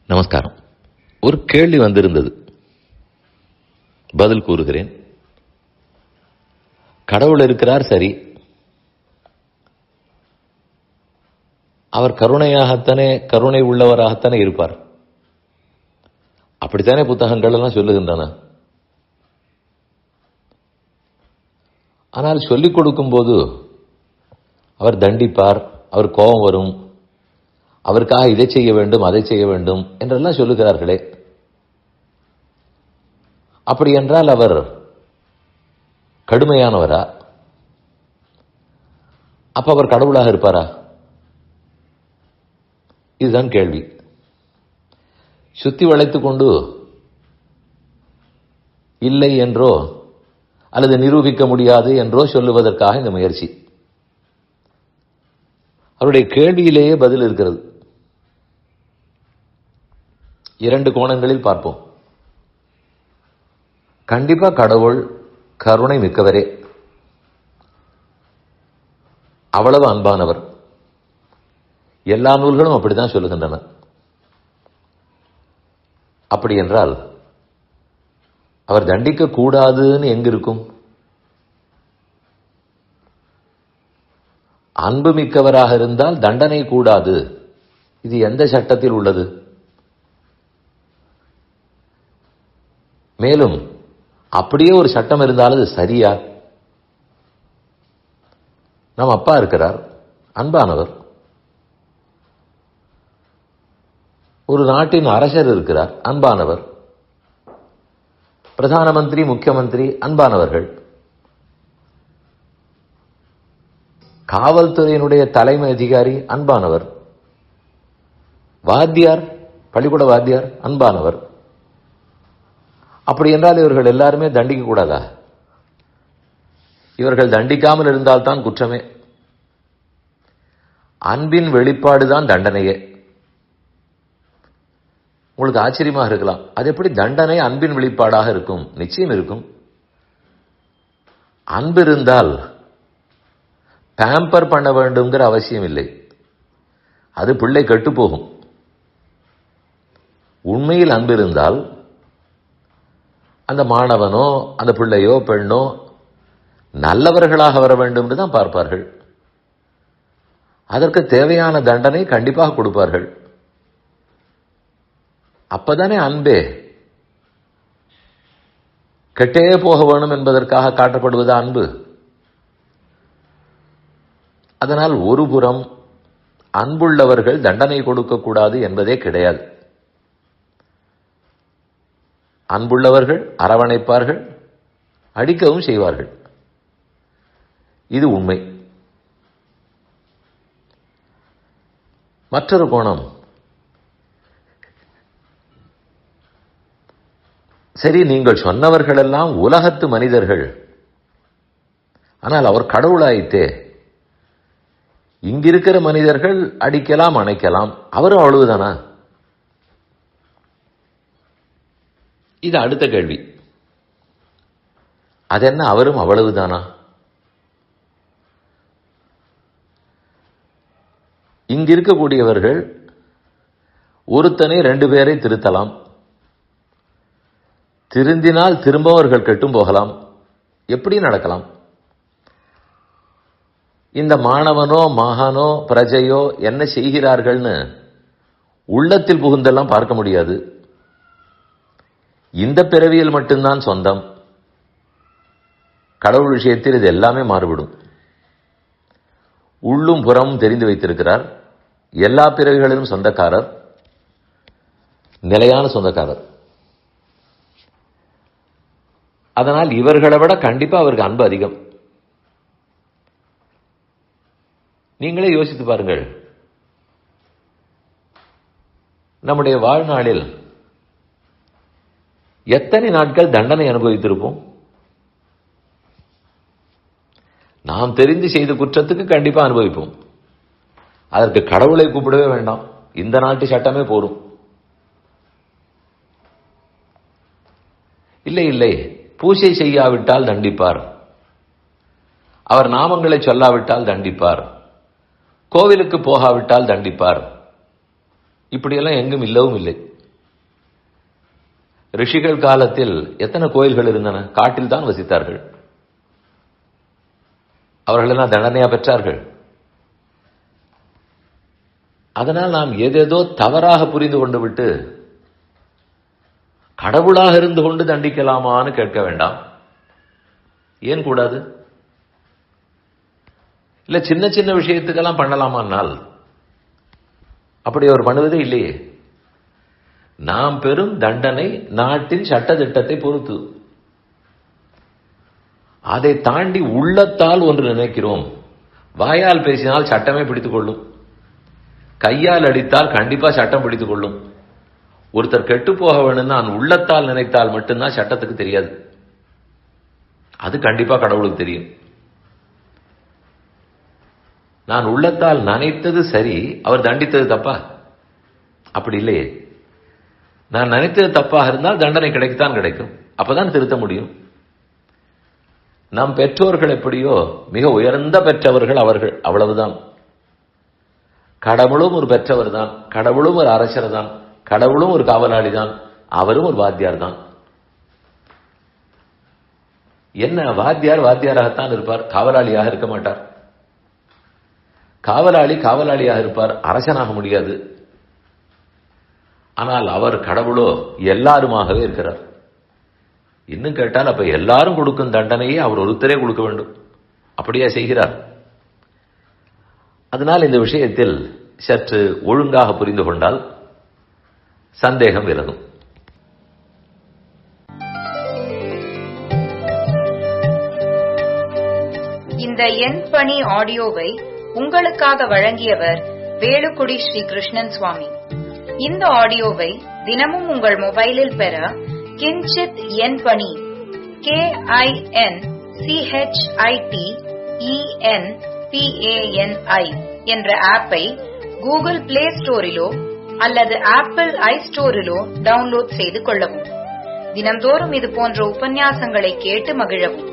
நமஸ்காரம். ஒரு கேள்வி வந்திருந்தது, பதில் கூறுகிறேன். கடவுள் இருக்கிறார், சரி. அவர் கருணை உள்ளவராகத்தானே இருப்பார். அப்படித்தானே புத்தகங்கள் எல்லாம் சொல்லுகின்றன. ஆனால் சொல்லிக் கொடுக்கும் போது அவர் தண்டிப்பார், அவர் கோபம் வரும், அவருக்காக இதை செய்ய வேண்டும் அதை செய்ய வேண்டும் என்றெல்லாம் சொல்லுகிறார்களே. அப்படி என்றால் அவர் கடுமையானவரா? அப்ப அவர் கடவுளாக இருப்பாரா? இதுதான் கேள்வி. சுத்தி வளைத்துக் கொண்டு இல்லை என்றோ அல்லது நிரூபிக்க முடியாது என்றோ சொல்லுவதற்காக இந்த முயற்சி. அவருடைய கேள்வியிலேயே பதில் இருக்கிறது. இரண்டு கோணங்களில் பார்ப்போம். கண்டிப்பா கடவுள் கருணை மிக்கவரே, அவ்வளவு அன்பானவர். எல்லா நூல்களும் அப்படித்தான் சொல்லுகின்றன. அப்படி என்றால் அவர் தண்டிக்க கூடாதுன்னு எங்க இருக்கும்? அன்பு மிக்கவராக இருந்தால் தண்டனை கூடாது, இது எந்த சட்டத்தில் உள்ளது? மேலும் அப்படியே ஒரு சட்டம் இருந்தால் அது சரியா? நம் அப்பா இருக்கிறார், அன்பானவர். ஒரு நாட்டின் அரசர் இருக்கிறார், அன்பானவர். பிரதான மந்திரி, முக்கியமந்திரி அன்பானவர்கள். காவல்துறையினுடைய தலைமை அதிகாரி அன்பானவர். வாத்தியார், பள்ளிக்கூட வாத்தியார் அன்பானவர். அப்படி என்றால் இவர்கள் எல்லாருமே தண்டிக்க கூடாதா? இவர்கள் தண்டிக்காமல் இருந்தால்தான் குற்றமே. அன்பின் வெளிப்பாடுதான் தண்டனையே. உங்களுக்கு ஆச்சரியமாக இருக்கலாம், அது எப்படி தண்டனை அன்பின் வெளிப்பாடாக இருக்கும்? நிச்சயம் இருக்கும். அன்பு இருந்தால் பேம்பர் பண்ண வேண்டும்ங்கிற அவசியம் இல்லை. அது பிள்ளை கெட்டு போகும். உண்மையில் அன்பு இருந்தால் அந்த மாணவனோ அந்த பிள்ளையோ பெண்ணோ நல்லவர்களாக வர வேண்டும் என்று தான் பார்ப்பார்கள். அதற்கு தேவையான தண்டனை கண்டிப்பாக கொடுப்பார்கள். அப்பதானே அன்பே. கெட்டே போக வேணும் என்பதற்காக காட்டப்படுவது அன்பு. அதனால் ஒரு புறம் அன்புள்ளவர்கள் தண்டனை கொடுக்கக்கூடாது என்பதே கிடையாது. அன்புள்ளவர்கள் அரவணைப்பார்கள், அடிக்கவும் செய்வார்கள். இது உண்மை. மற்றொரு கோணம், சரி, நீங்கள் சொன்னவர்களெல்லாம் உலகத்து மனிதர்கள், ஆனால் அவர் கடவுளாயித்தே. இங்கிருக்கிற மனிதர்கள் அடிக்கலாம் அணைக்கலாம், அவரும் அவ்வளவுதானா? இது அடுத்த கேள்வி. அதென்ன அவரும் அவ்வளவுதானா? இங்கிருக்கக்கூடியவர்கள் ஒருத்தனை 2 பேரை திருத்தலாம். திருந்தினால் திரும்பவர்கள் கெட்டும் போகலாம். எப்படி நடக்கலாம்? இந்த மாணவனோ மகானோ பிரஜையோ என்ன செய்கிறார்கள்னு உள்ளத்தில் புகுந்தெல்லாம் பார்க்க முடியாது. இந்த பிறவியில் மட்டும்தான் சொந்தம். கடவுள் விஷயத்தில் இது எல்லாமே மாறுபடும். உள்ளும் புறமும் தெரிந்து வைத்திருக்கிறார். எல்லா பிறவிகளிலும் சொந்தக்காரர், நிலையான சொந்தக்காரர். அதனால் இவர்களை விட கண்டிப்பா அவருக்கு அன்பு அதிகம். நீங்களே யோசித்து பாருங்கள். நம்முடைய வாழ்நாளில் எத்தனை நாட்கள் தண்டனை அனுபவித்திருப்போம்? நாம் தெரிந்து செய்த குற்றத்துக்கு கண்டிப்பா அனுபவிப்போம். அதற்கு கடவுளை கூப்பிடவே வேண்டாம், இந்த நாட்டு சட்டமே போரும். இல்லை இல்லை, பூஜை செய்யாவிட்டால் தண்டிப்பார், அவர் நாமங்களை சொல்லாவிட்டால் தண்டிப்பார், கோவிலுக்கு போகாவிட்டால் தண்டிப்பார். இப்படியெல்லாம் எங்கும் இல்லவும் இல்லை. ரிஷிகள் காலத்தில் எத்தனை கோயில்கள் இருந்தன? காட்டில் தான் வசித்தார்கள். அவர்கள் எல்லாம் தண்டனையா பெற்றார்கள். அதனால் நாம் ஏதேதோ தவறாக புரிந்து கொண்டு விட்டு கடவுளாக இருந்து கொண்டு தண்டிக்கலாமான்னு கேட்க வேண்டாம். ஏன் கூடாது? இல்ல சின்ன சின்ன விஷயத்துக்கெல்லாம் பண்ணலாமான்னால் அப்படி அவர் பண்ணுவதே இல்லையே. நாம் பெறும் தண்டனை நாட்டின் சட்ட திட்டத்தை பொறுத்து. அதை தாண்டி உள்ளத்தால் ஒன்று நினைக்கிறோம். வாயால் பேசினால் சட்டமே பிடித்துக் கொள்ளும், கையால் அடித்தால் கண்டிப்பா சட்டம் பிடித்துக் கொள்ளும். ஒருத்தர் கெட்டு போக வேணும்னு நான் உள்ளத்தால் நினைத்தால் மட்டும்தான் சட்டத்துக்கு தெரியாது. அது கண்டிப்பா கடவுளுக்கு தெரியும். நான் உள்ளத்தால் நினைத்தது சரி, அவர் தண்டித்தது தப்பா? அப்படி இல்லையே. நான் நினைத்தது தப்பாக இருந்தால் தண்டனை கிடைக்கத்தான் கிடைக்கும். அப்பதான் திருத்த முடியும். நம் பெற்றோர்கள் எப்படியோ மிக உயர்ந்த பெற்றவர்கள் அவர்கள், அவ்வளவுதான். கடவுளும் ஒரு பெற்றவர் தான், கடவுளும் ஒரு அரசர் தான், கடவுளும் ஒரு காவலாளி தான், அவரும் ஒரு வாத்தியார் தான். என்ன, வாத்தியார் வாத்தியாராகத்தான் இருப்பார், காவலாளியாக இருக்க மாட்டார். காவலாளி காவலாளியாக இருப்பார், அரசனாக முடியாது. ஆனால் அவர் கடவுளோ எல்லாருமாகவே இருக்கிறார். இன்னும் கேட்டால் அப்ப எல்லாரும் கொடுக்கும் தண்டனையை அவர் ஒருத்தரே கொடுக்க வேண்டும். அப்படியே செய்கிறார். அதனால் இந்த விஷயத்தில் சற்று ஒழுங்காக புரிந்து கொண்டால் சந்தேகம் விலகும். இந்த என் பணி ஆடியோவை உங்களுக்காக வழங்கியவர் வேலுக்குடி ஸ்ரீ கிருஷ்ணன் சுவாமி. இந்த ஆடியோவை தினமும் உங்கள் மொபைலில் பெற கிஞ்சித் என் பணி KINCHITENPANI என்ற ஆப்பை கூகுள் பிளே ஸ்டோரிலோ அல்லது ஆப்பிள் ஐ ஸ்டோரிலோ டவுன்லோட் செய்து கொள்ளவும். தினம்தோறும் இது போன்ற உபன்யாசங்களை கேட்டு மகிழவும்.